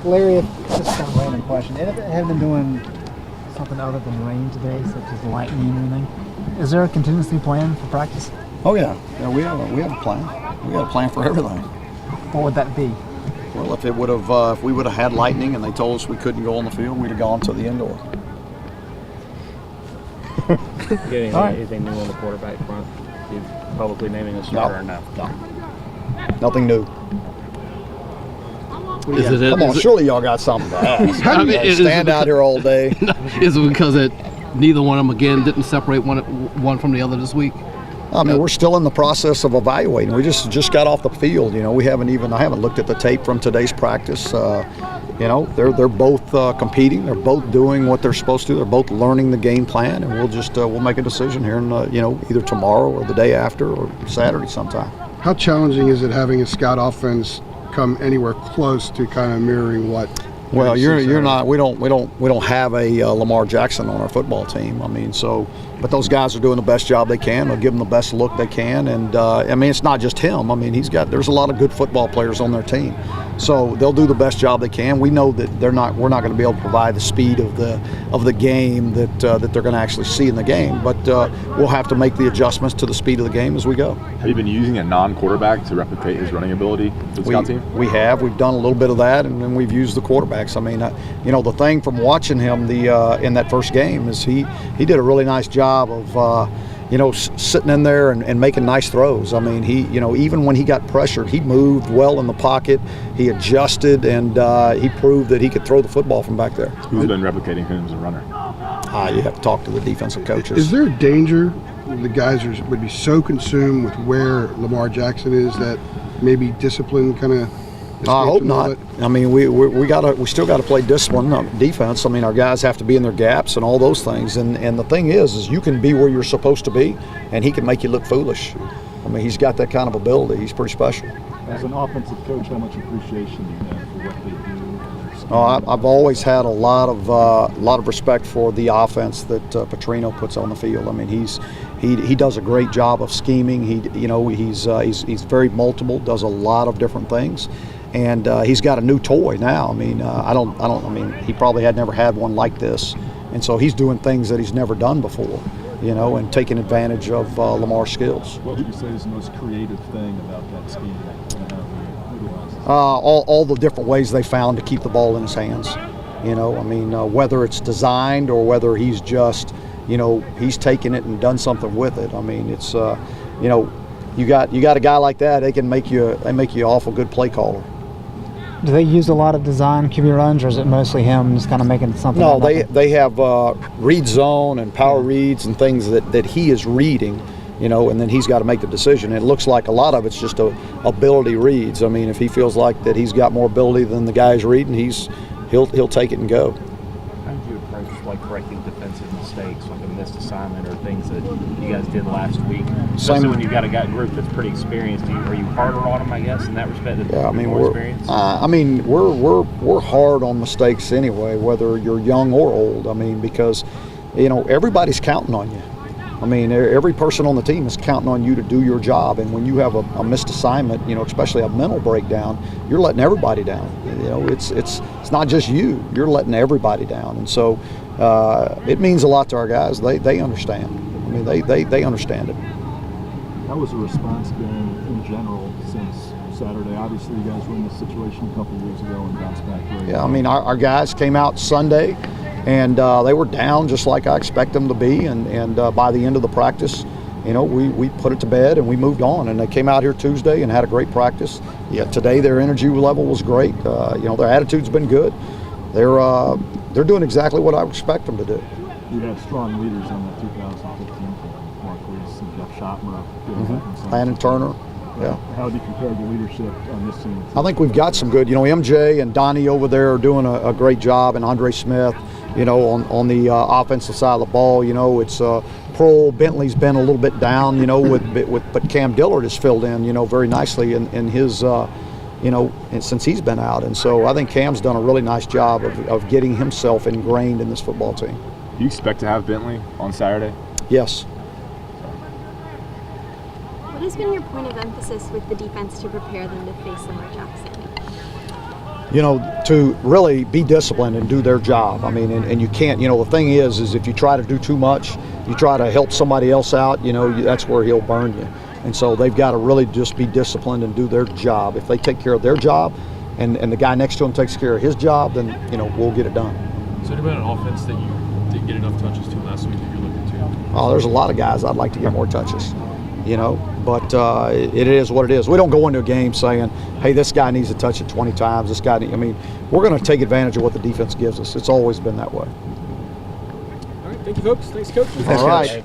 Larry, just kind of a random question. Have been doing something other than rain today, such as lightning or anything? Is there a contingency plan for practice? Oh yeah, we have a plan. We got a plan for everything. What would that be? Well, if we would have had lightning and they told us we couldn't go on the field, we'd have gone to the indoor. Anything new on the quarterback front? You publicly naming a starter or no? No. Nothing new. Come on, surely y'all got something to ask. I mean, stand out here all day. Is it because neither one of them again didn't separate one from the other this week? I mean, we're still in the process of evaluating. We just got off the field. You know, I haven't looked at the tape from today's practice. You know, they're both competing. They're both doing what they're supposed to. They're both learning the game plan, and we'll make a decision here in either tomorrow or the day after or Saturday sometime. How challenging is it having a scout offense come anywhere close to kind of mirroring what? Well, you're not. We don't have a Lamar Jackson on our football team. I mean, but those guys are doing the best job they can. They'll give them the best look they can, and I mean, it's not just him. I mean, there's a lot of good football players on their team, so they'll do the best job they can. We know that we're not going to be able to provide the speed of the game that they're going to actually see in the game, but we'll have to make the adjustments to the speed of the game as we go. Have you been using a non-quarterback to replicate his running ability for the scout team? We have. We've done a little bit of that, and then we've used the quarterbacks. I mean, the thing from watching him in that first game is he did a really nice job of sitting in there and making nice throws. I mean, even when he got pressured, he moved well in the pocket. He adjusted, and he proved that he could throw the football from back there. Who's been replicating him as a runner? You have to talk to the defensive coaches. Is there a danger the guys would be so consumed with where Lamar Jackson is that maybe discipline kind of? I hope not. I mean, we still got to play discipline, defense. I mean, our guys have to be in their gaps and all those things. And the thing is you can be where you're supposed to be, and he can make you look foolish. I mean, he's got that kind of ability. He's pretty special. As an offensive coach, how much appreciation do you have for what they do? I've always had a lot of respect for the offense that Petrino puts on the field. I mean, he does a great job of scheming. He's very multiple, does a lot of different things. And he's got a new toy now. I mean, I mean, he probably had never had one like this, and so he's doing things that he's never done before, and taking advantage of Lamar's skills. What would you say is the most creative thing about that scheme? All the different ways they found to keep the ball in his hands. I mean, whether it's designed or whether he's just, he's taken it and done something with it. I mean, it's, you got a guy like that, they make you an awful good play caller. Do they use a lot of design QB runs, or is it mostly him just kind of making something? No, they have read zone and power reads and things that he is reading, and then he's got to make the decision. And it looks like a lot of it's just ability reads. I mean, if he feels like that he's got more ability than the guy's reading, he'll take it and go. How did you approach like correcting defensive mistakes, like a missed assignment or things that you guys did last week? Especially when you've got a group that's pretty experienced, are you harder on them, I guess, in that respect? Yeah, I mean, we're hard on mistakes anyway, whether you're young or old. I mean, because everybody's counting on you. I mean, every person on the team is counting on you to do your job, and when you have a missed assignment, especially a mental breakdown, you're letting everybody down. It's not just you; you're letting everybody down, and so it means a lot to our guys. They understand. I mean, they understand it. How has the response been in general since Saturday? Obviously, you guys were in this situation a couple of years ago and bounced back very well. Yeah, I mean, our guys came out Sunday, and they were down just like I expect them to be. And by the end of the practice, we put it to bed and we moved on. And they came out here Tuesday and had a great practice. Yeah, today their energy level was great. Their attitude's been good. They're doing exactly what I would expect them to do. You had strong leaders on that 2015 team, Mark Reese and Jeff Schottmer, Landon Turner. Yeah. How do you compare the leadership on this team? I think we've got some good. MJ and Donnie over there are doing a great job, and Andre Smith, on the offensive side of the ball. It's Prohl. Bentley's been a little bit down, but Cam Dillard has filled in, very nicely in his, since he's been out. And so I think Cam's done a really nice job of getting himself ingrained in this football team. Do you expect to have Bentley on Saturday? Yes. What has been your point of emphasis with the defense to prepare them to face Lamar Jackson? you know, to really be disciplined and do their job. I mean, and you can't, you know, the thing is if you try to do too much, you try to help somebody else out, you know, that's where he'll burn you. And so they've got to really just be disciplined and do their job. If they take care of their job and the guy next to him takes care of his job, then, you know, we'll get it done. Is there anybody on offense that you didn't get enough touches to last week that you're looking to? Oh, there's a lot of guys I'd like to get more touches, you know, but it is what it is. We don't go into a game saying, hey, this guy needs to touch it 20 times. This guy, I mean, we're going to take advantage of what the defense gives us. It's always been that way. All right, thank you, folks. Thanks, Coach. All right.